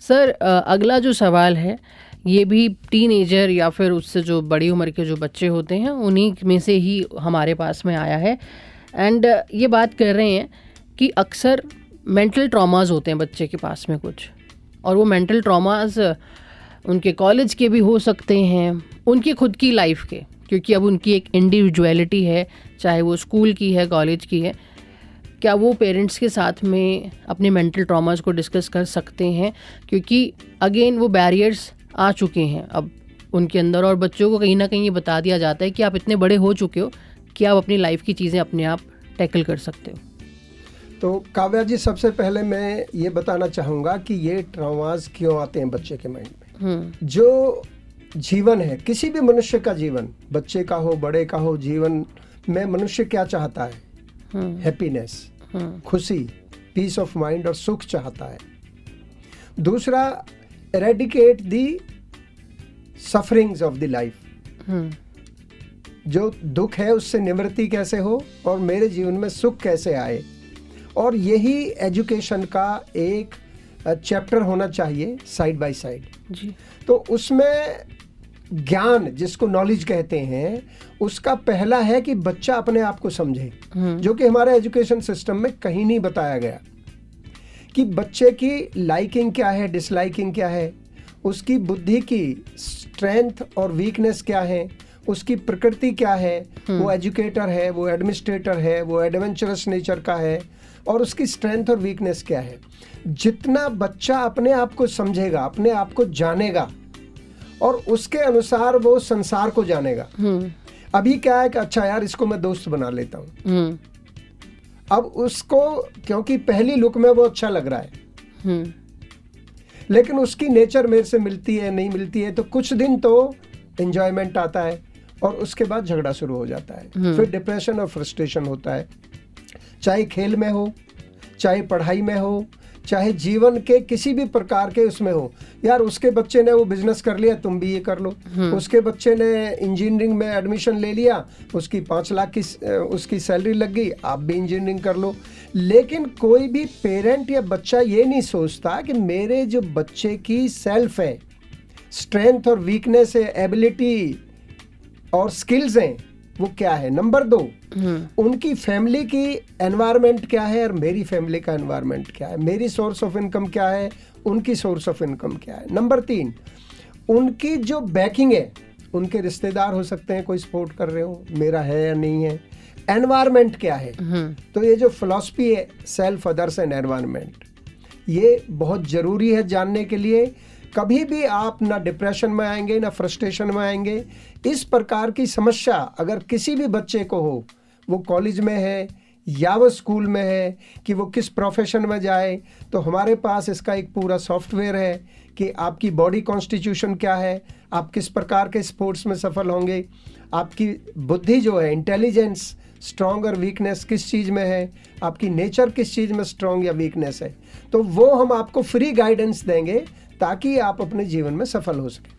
Sir अगला जो सवाल है ये भी टीनेजर या फिर उससे जो बड़ी उम्र के जो बच्चे होते हैं उन्हीं में से ही हमारे पास में आया है। एंड ये बात कर रहे हैं कि अक्सर मेंटल ट्रॉमास होते हैं बच्चे के पास में कुछ, और वो मेंटल ट्रॉमास उनके कॉलेज के भी हो सकते हैं, उनकी खुद की लाइफ के, क्योंकि अब उनकी एक इंडिविजुअलिटी है, चाहे वो स्कूल की है कॉलेज की है। क्या वो पेरेंट्स के साथ में अपने मेंटल ट्रॉमास को डिस्कस कर सकते हैं? क्योंकि अगेन वो बैरियर्स आ चुके हैं अब उनके अंदर, और बच्चों को कहीं ना कहीं ये बता दिया जाता है कि आप इतने बड़े हो चुके हो कि आप अपनी लाइफ की चीज़ें अपने आप टैकल कर सकते हो। तो काव्या जी, सबसे पहले मैं ये बताना चाहूँगा कि ये ट्रॉमास क्यों आते हैं बच्चे के माइंड में। जो जीवन है, किसी भी मनुष्य का जीवन, बच्चे का हो बड़े का हो, जीवन में मनुष्य क्या चाहता है? हैप्पीनेस, खुशी, पीस ऑफ माइंड और सुख चाहता है। दूसरा, eradicate the sufferings of the life. जो दुख है उससे निवृत्ति कैसे हो और मेरे जीवन में सुख कैसे आए, और यही एजुकेशन का एक चैप्टर होना चाहिए साइड बाय साइड जी। तो उसमें ज्ञान, जिसको नॉलेज कहते हैं, उसका पहला है कि बच्चा अपने आप को समझे, जो कि हमारे एजुकेशन सिस्टम में कहीं नहीं बताया गया कि बच्चे की लाइकिंग क्या है, डिसलाइकिंग क्या है, उसकी बुद्धि की स्ट्रेंथ और वीकनेस क्या है, उसकी प्रकृति क्या है, वो एजुकेटर है, वो एडमिनिस्ट्रेटर है, वो एडवेंचरस नेचर का है, और उसकी स्ट्रेंथ और वीकनेस क्या है। जितना बच्चा अपने आप को समझेगा, अपने आप को जानेगा, और उसके अनुसार वो संसार को जानेगा। अभी क्या है कि अच्छा यार, इसको मैं दोस्त बना लेता हूँ। अब उसको, क्योंकि पहली लुक में वो अच्छा लग रहा है, लेकिन उसकी नेचर मेरे से मिलती है नहीं मिलती है, तो कुछ दिन तो एंजॉयमेंट आता है और उसके बाद झगड़ा शुरू हो जाता है, फिर डिप्रेशन और फ्रस्ट्रेशन होता है। चाहे खेल में हो, चाहे पढ़ाई में हो, चाहे जीवन के किसी भी प्रकार के उसमें हो। यार, उसके बच्चे ने वो बिजनेस कर लिया, तुम भी ये कर लो। उसके बच्चे ने इंजीनियरिंग में एडमिशन ले लिया, उसकी 5 लाख की उसकी सैलरी लग गई, आप भी इंजीनियरिंग कर लो। लेकिन कोई भी पेरेंट या बच्चा ये नहीं सोचता कि मेरे जो बच्चे की सेल्फ है, स्ट्रेंथ और वीकनेस है, एबिलिटी और स्किल्स हैं, वो क्या है। नंबर 2, उनकी फैमिली की एनवायरनमेंट क्या है और मेरी फैमिली का एनवायरनमेंट क्या है, मेरी सोर्स ऑफ इनकम क्या है, उनकी सोर्स ऑफ इनकम क्या है। नंबर 3, उनकी जो बैकिंग है, उनके रिश्तेदार हो सकते हैं कोई सपोर्ट कर रहे हो, मेरा है या नहीं है। एनवायरनमेंट क्या है। तो ये जो फिलॉसफी है, सेल्फ, अदर्स एंड एनवायरनमेंट, ये बहुत ज़रूरी है जानने के लिए। कभी भी आप ना डिप्रेशन में आएंगे ना फ्रस्ट्रेशन में आएंगे। इस प्रकार की समस्या अगर किसी भी बच्चे को हो, वो कॉलेज में है या वो स्कूल में है, कि वो किस प्रोफेशन में जाए, तो हमारे पास इसका एक पूरा सॉफ्टवेयर है कि आपकी बॉडी कॉन्स्टिट्यूशन क्या है, आप किस प्रकार के स्पोर्ट्स में सफल होंगे, आपकी बुद्धि जो है, इंटेलिजेंस, स्ट्रॉन्ग और वीकनेस किस चीज़ में है, आपकी नेचर किस चीज़ में स्ट्रॉन्ग या वीकनेस है। तो वो हम आपको फ्री गाइडेंस देंगे ताकि आप अपने जीवन में सफल हो सकें।